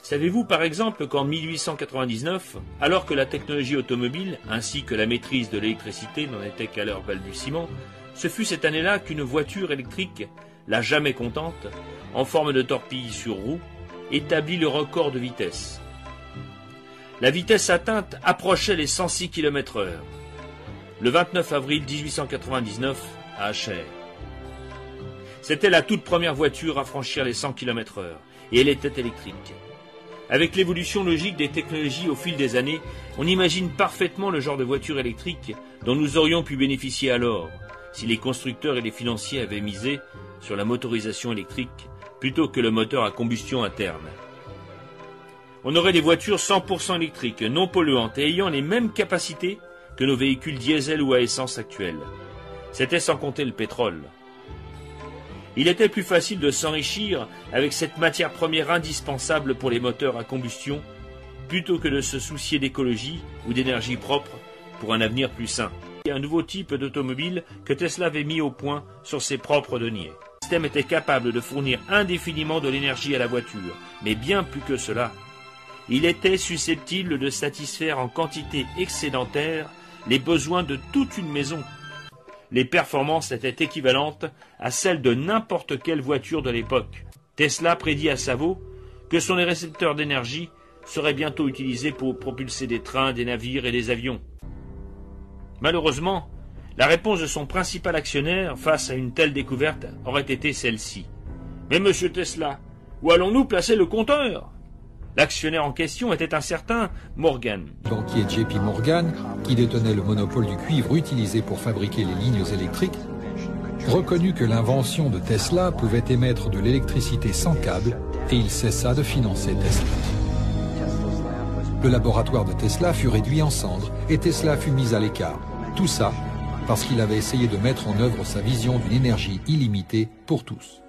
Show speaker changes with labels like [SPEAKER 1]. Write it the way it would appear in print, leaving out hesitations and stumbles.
[SPEAKER 1] Savez-vous par exemple qu'en 1899, alors que la technologie automobile ainsi que la maîtrise de l'électricité n'en était qu'à leur balbutiement, ce fut cette année-là qu'une voiture électrique, la jamais contente, en forme de torpille sur roue, établit le record de vitesse. La vitesse atteinte approchait les 106 km/h. Le 29 avril 1899 à Acher. C'était la toute première voiture à franchir les 100 km/h et elle était électrique. Avec l'évolution logique des technologies au fil des années, on imagine parfaitement le genre de voiture électrique dont nous aurions pu bénéficier alors, si les constructeurs et les financiers avaient misé sur la motorisation électrique plutôt que le moteur à combustion interne. On aurait des voitures 100% électriques, non polluantes et ayant les mêmes capacités que nos véhicules diesel ou à essence actuels. C'était sans compter le pétrole. Il était plus facile de s'enrichir avec cette matière première indispensable pour les moteurs à combustion, plutôt que de se soucier d'écologie ou d'énergie propre pour un avenir plus sain. Il y a un nouveau type d'automobile que Tesla avait mis au point sur ses propres deniers. Le système était capable de fournir indéfiniment de l'énergie à la voiture, mais bien plus que cela. Il était susceptible de satisfaire en quantité excédentaire les besoins de toute une maison. Les performances étaient équivalentes à celles de n'importe quelle voiture de l'époque. Tesla prédit à Savo que son récepteur d'énergie serait bientôt utilisé pour propulser des trains, des navires et des avions. Malheureusement, la réponse de son principal actionnaire face à une telle découverte aurait été celle-ci. « Mais monsieur Tesla, où allons-nous placer le compteur ?» L'actionnaire en question était un certain Morgan.
[SPEAKER 2] Banquier JP Morgan, qui détenait le monopole du cuivre utilisé pour fabriquer les lignes électriques, reconnut que l'invention de Tesla pouvait émettre de l'électricité sans câble et il cessa de financer Tesla. Le laboratoire de Tesla fut réduit en cendres et Tesla fut mis à l'écart. Tout ça parce qu'il avait essayé de mettre en œuvre sa vision d'une énergie illimitée pour tous.